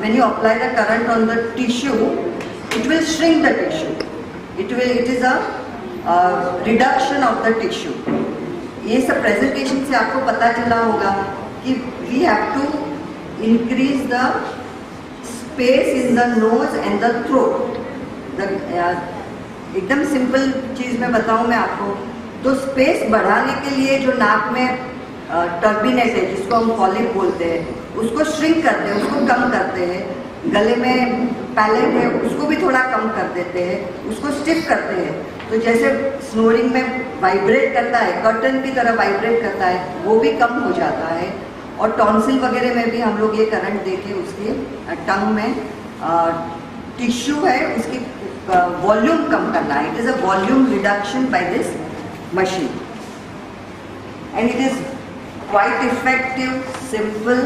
when you apply the current on the tissue, it will shrink the tissue. It is a reduction of the tissue. ये सब presentation से आपको पता चला होगा कि we have to increase the space in the nose and the throat. एकदम simple चीज़ मैं बताऊँ मैं आपको, तो स्पेस बढ़ाने के लिए जो नाक में टर्बिनेट है, जिसको हम पॉलिप बोलते हैं, उसको श्रिंक करते हैं, उसको कम करते हैं. गले में पैलेट है, उसको भी थोड़ा कम कर देते हैं, उसको स्टिफ करते हैं. तो जैसे स्नोरिंग में वाइब्रेट करता है, कर्टन की तरह वाइब्रेट करता है, वो भी कम हो जाता है. और टॉन्सिल वगैरह में भी हम लोग ये करंट देके उसके टंग में टिश्यू है उसकी वॉल्यूम कम करना है. It is a volume reduction by this machine and it is quite effective, simple.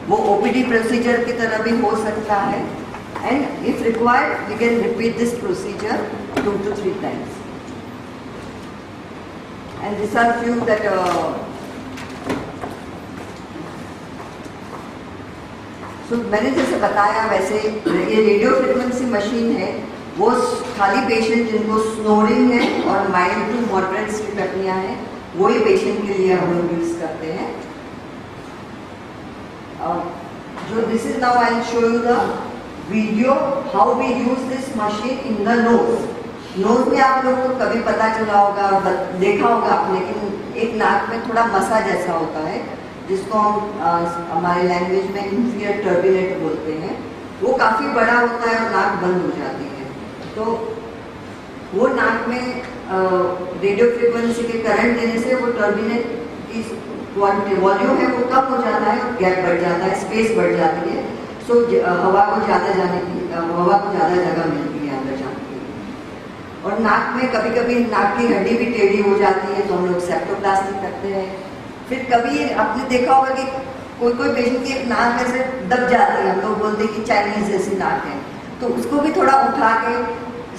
वो ओपीडी प्रोसीजर की तरह भी हो सकता है. And if required we can repeat this procedure 2 to 3 times. And this are few that मैंने जैसे बताया वैसे ये रेडियो फ्रिक्वेंसी मशीन है, वो खाली पेशेंट जिनको स्नोरिंग है और mild to moderate sleep apnoea है, वही पेशेंट के लिए हम लोग यूज़ करते हैं. जो this is now I will show you the video how we use this machine in the nose. Nose में आप लोग को कभी पता चला होगा और देखा होगा आपने कि एक नाक में थोड़ा मसा जैसा होता है, जिसको हम हमारे लैंग्वेज में इंफीरियर टर्बिनेट बोलते हैं. वो काफ़ी बड़ा होता है और नाक बंद हो जाती है. तो वो नाक में रेडियो फ्रिक्वेंसी के करंट देने से वो टर्बिनेट की वॉल्यूम है वो कम हो जाता है और गैप बढ़ जाता है, स्पेस बढ़ जाती है. सो हवा को ज़्यादा जगह मिलती है अंदर जाने के लिए. और नाक में कभी कभी नाक की हड्डी भी टेढ़ी हो जाती है, तो हम लोग सेप्टोप्लास्टी करते हैं. फिर कभी आपने देखा होगा कि कोई पेशेंट की नाक ऐसे दब जाती है, हम लोग बोलते हैं कि चाइनीज जैसी नाक है, तो उसको भी थोड़ा उठा के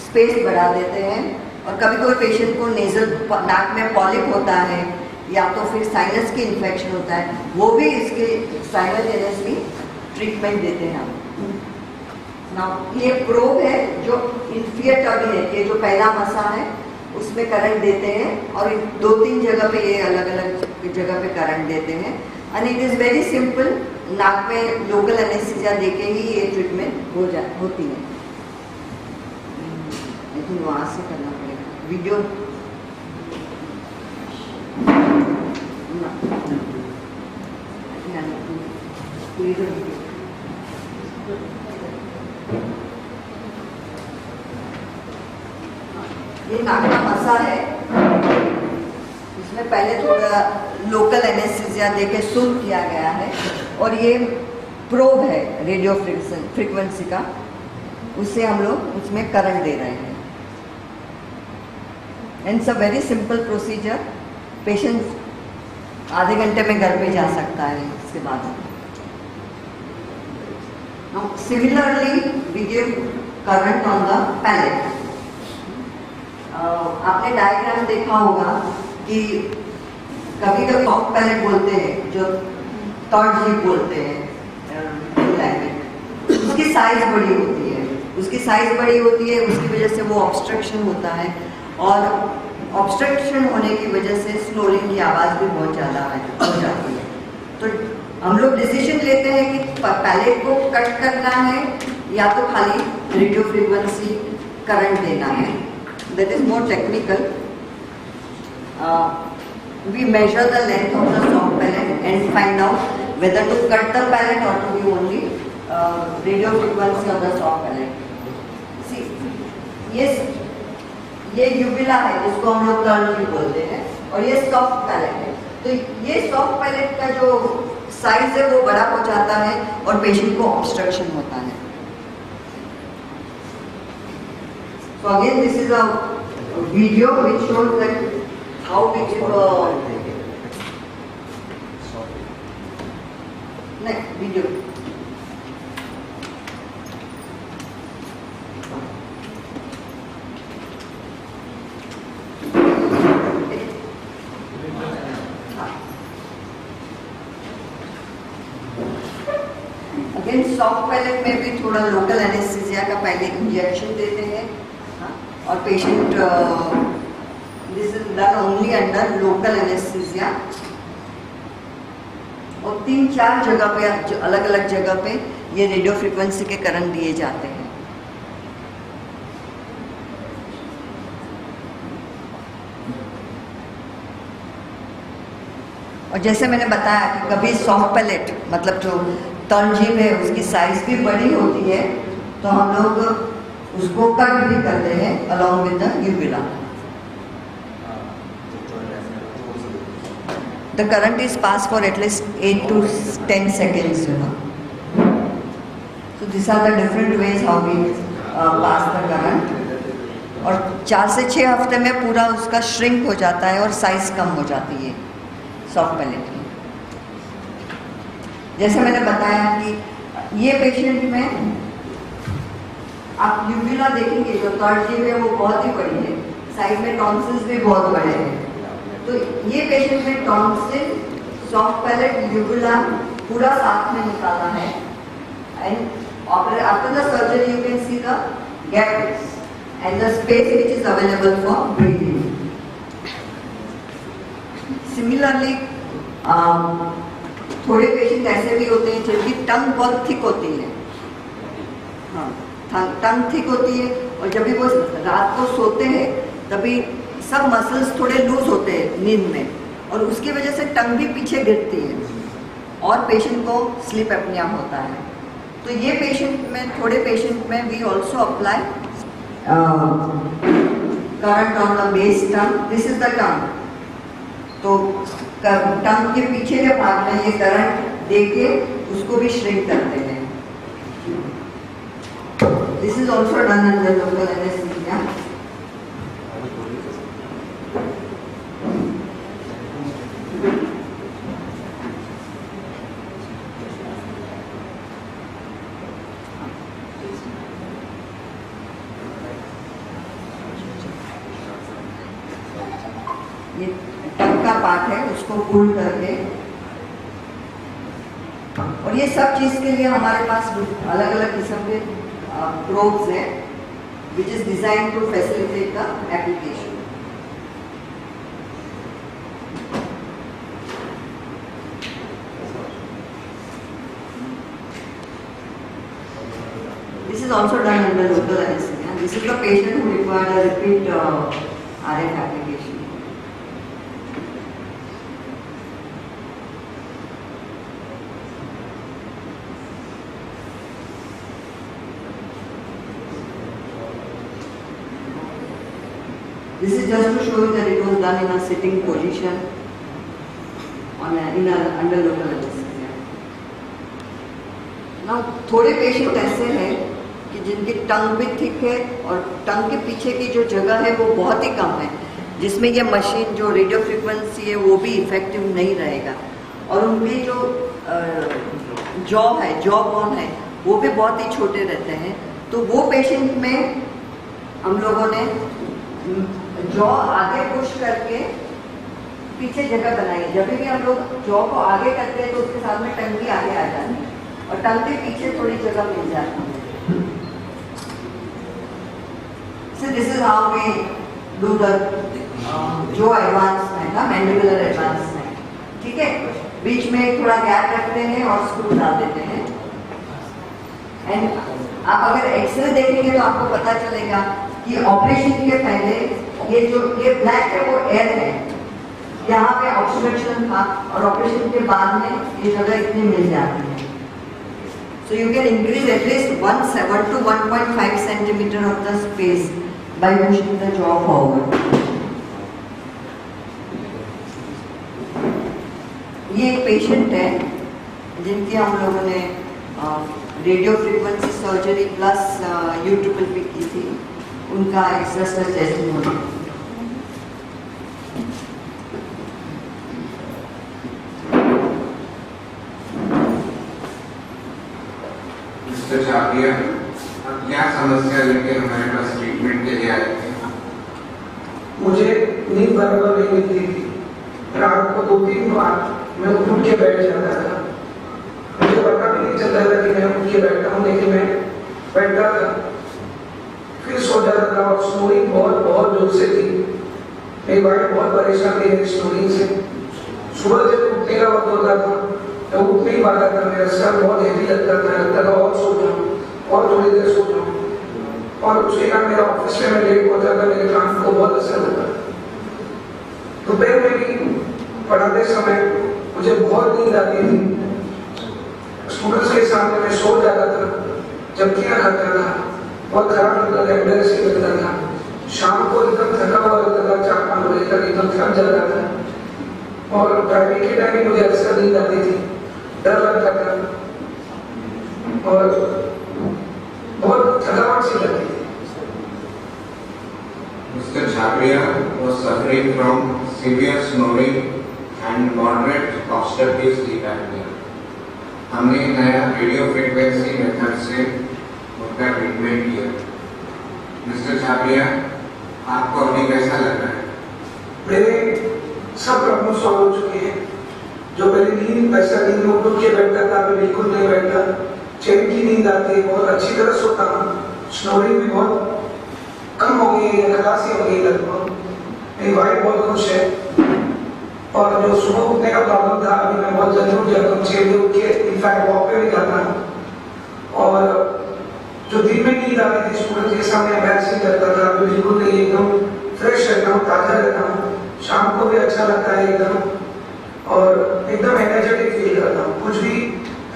स्पेस बढ़ा देते हैं. और कभी कोई पेशेंट को नेजल नाक में पॉलिप होता है या तो फिर साइनस की इन्फेक्शन होता है, वो भी इसके साइमल्टेनियसली ट्रीटमेंट देते हैं हम. नाउ ये प्रोब है जो इंफीरियर टर्बिनेट, ये जो पहला मसा है उसमें करंट देते हैं और 2-3 जगह पे ये अलग अलग जगह पे करंट देते हैं. And it is very simple. नाक में लोकल एनेस्थीसिया देके ही ये ट्रीटमेंट होती है. लेकिन वहाँ से करना पड़ेगा वीडियो. ये नाक का मसा है, इसमें पहले थोड़ा लोकल एनेस्थीसिया देके सुन किया गया है. और ये प्रोब है रेडियो फ्रिक्वेंसी का, उससे हम लोग उसमें करंट दे रहे हैं. And it's a very simple procedure. Patient आधे घंटे में घर पे जा सकता है. इसके बाद similarly we give current on the palate. आपने डायग्राम देखा होगा कि कभी कभी सॉफ्ट पैलेट बोलते हैं, जो थर्ड लिप बोलते हैं लैंग्वेज, उसकी साइज बड़ी होती है. उसकी वजह से वो ऑब्स्ट्रक्शन होता है, और ऑब्स्ट्रक्शन होने की वजह से स्नोरिंग की आवाज़ भी बहुत ज़्यादा हो जाती है. तो हम लोग डिसीजन लेते हैं कि पैलेट को कट करना है या तो खाली रेडियो फ्रीक्वेंसी करंट देना है. That is more technical. We measure the length of the soft palate and find out whether to cut the palate or to give only radio frequency of the soft palate. See, yes, ये यूबिला है जिसको हम लोग colonel बोलते हैं, और ये soft palate है. तो ये सॉफ्ट पैलेट का जो साइज है वो बड़ा हो जाता है और पेशेंट को ऑब्स्ट्रक्शन होता है. So again, this is a video which shows that how we give next video. Again soft palate में भी थोड़ा लोकल एनेस्थीसिया का पहले इंजेक्शन देते हैं, हाँ? और patient this is done only under local anaesthesia. और 3-4 जगह पे, अलग अलग जगह पे ये रेडियो फ्रिक्वेंसी के करंट दिए जाते हैं। और जैसे मैंने बताया कि कभी सॉफ्ट पैलेट मतलब जो तर्जीब है उसकी साइज भी बड़ी होती है, तो हम लोग उसको कट भी करते हैं along with the uvula. The current is passed for at least 8 to 10 seconds, you know. So these are the different ways how we pass the current. और 4 से 6 हफ्ते में पूरा उसका श्रिंक हो जाता है और साइज कम हो जाती है सॉफ्ट पैलेट की। जैसे मैंने बताया कि ये पेशेंट में आप यूविला देखेंगे, जो थर्ड जीब है वो बहुत ही बड़ी है, साइड में टॉन्सिल्स भी बहुत बड़े हैं। तो ये पेशेंट में टॉन्सिल, सॉफ्ट पैलेट, यूविला पूरा साथ में निकाला है। And after the surgery you can see the gaps and the space which is available for breathing. Similarly थोड़े पेशेंट ऐसे भी होते हैं जिनकी टंग बहुत थिक होती है, हाँ टंग थिक होती है, और जब भी वो रात को सोते हैं तभी सब मसल्स थोड़े लूज होते हैं नींद में, और उसकी वजह से टंग भी पीछे गिरती है और पेशेंट को स्लीप एपनिया होता है। तो ये पेशेंट में, थोड़े पेशेंट में we also apply current on the base tongue. This is the tongue. तो टंग के पीछे के पार्ट में ये करंट देके उसको भी श्रिंक करते हैं। This is also done under local anaesthesia. ये टंग का पार्ट है, उसको पुल करके, और ये सब चीज़ के लिए हमारे पास अलग अलग किस्म के प्रोब्स हैं which is design to facilitate the application. This is also done under local anesthesia. This is the patient who required a repeat RF application. This is just to show you that it was done in a sitting position under local anesthesia. Now, थोड़े patient ऐसे हैं कि जिनकी टंग भी thick है और टंग के पीछे की जो जगह है वो बहुत ही कम है, जिसमें ये मशीन जो रेडियो फ्रिक्वेंसी है वो भी इफेक्टिव नहीं रहेगा, और उनकी जो जॉ बोन है वो भी बहुत ही छोटे रहते हैं। तो वो पेशेंट में हम लोगों ने जॉ आगे पुश करके पीछे जगह बनाई है। जब भी हम लोग जॉ को आगे करते हैं तो उसके साथ में टंग भी आगे आ जाती है और टंग के पीछे थोड़ी जगह मिल जाती है। So this is how we do the jaw advancement, mandibular advancement. ठीक है, बीच में थोड़ा गैप रखते हैं और स्क्रू डाल देते हैं। एंड आप अगर एक्सरे देखेंगे तो आपको पता चलेगा कि ऑपरेशन के पहले ये ब्लैक है वो एयर है, यहाँ पे ऑब्स्ट्रक्शन था, और ऑपरेशन के बाद में ये जगह इतनी मिल जाती है। So you can increase at least 1 to 1.5 centimeter of the space by pushing the jaw forward. ये एक पेशेंट है जिनकी हम लोगों ने रेडियो फ्रीक्वेंसी सर्जरी प्लस यूट्रिपल की थी, उनका एक्सरसाइज टेस्टिमोनी। क्या समस्या लेके हमारे पास ट्रीटमेंट के लिए आए थे? मुझे नींद बराबर नहीं मिलती थी। रात को 2-3 बार मैं उठ के बैठ जाता था। मुझे पता भी नहीं चलता था कि मैं था और स्नोरिंग बहुत बहुत जोर से थी। मेरी वाइफ बहुत परेशान थी मेरी स्नोरिंग से। सुबह जब उठने का वक्त होता था तो उठ नहीं पाता था, मेरा सर बहुत हेवी लगता था और सो जाऊँ और थोड़ी देर सो जाऊँ, और उसके कारण मेरा ऑफिस में मैं लेट होता था, मेरे काम को बहुत असर होता था। दोपहर में भी पढ़ाते समय मुझे बहुत नींद आती थी। स्टूडेंट्स के सामने मैं सो जाता था, झपकियाँ खाता था, बहुत खराब लगता था, एम्बैरेसिंग लगता था। शाम को एकदम थका हुआ लगता था, 4-5 बजे तक एकदम थक जाता था। और ड्राइविंग के टाइम भी मुझे अक्सर नींद आती थी, डर लगता था और बहुत थकावट सी लगती थी। Mr. Chhabria was suffering from severe snoring and moderate obstructive sleep apnea. हमने नया रेडियो फ्रीक्वेंसी मेथड से उसका ट्रीटमेंट किया। मिस्टर छाबरिया, आपको अभी कैसा लग रहा है? मेरे सब प्रॉब्लम सॉल्व हो चुके हैं। जो मेरी नींद वैसा नींद में उठ के बैठता था, अभी बिल्कुल नहीं बैठता। चैन की नींद आती है, बहुत अच्छी तरह सोता हूँ। स्नोरिंग भी बहुत कम हो गई है, खलासी हो गई लगभग। मेरी वाइफ बहुत खुश है। और जो सुबह उठने का प्रॉब्लम था, अभी मैं बहुत जल्दी उठ जाता हूँ, 6 बजे उठ के इनफैक्ट वॉक पे भी जाता हूँ। और जो दिन में नींद आती थी स्टूडेंट्स के सामने एम्बैरेसिंग लगता था, अभी बिल्कुल नहीं, एकदम फ्रेश रहता हूँ, ताजा रहता हूँ। शाम को भी अच्छा लगता है एकदम, और एकदम एनर्जेटिक फील करता हूँ। कुछ भी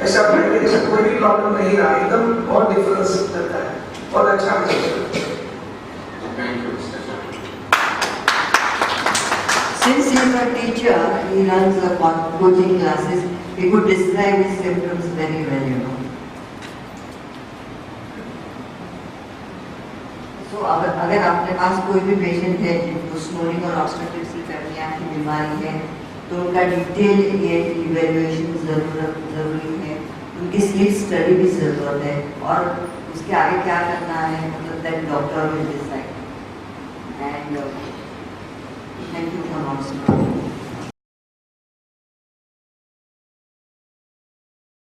ऐसा पहले जैसा कोई भी प्रॉब्लम नहीं रहा, एकदम बहुत डिफरेंस लगता है, बहुत अच्छा महसूस होता है। Thank you, Mr. Chhabria. Since he is a teacher, he runs a coaching classes, he could describe his symptoms very well, you know. So, अगर आपके पास कोई भी पेशेंट है जिनको स्नोरिंग और ऑब्स्ट्रक्टिव स्लीप एपनिया की बीमारी है, तो उनका डिटेल ये इवैल्यूएशन जरूरी है, उनकी स्लीप स्टडी भी जरूरत है, और उसके आगे क्या करना है, मतलब that doctor will decide. And thank you for not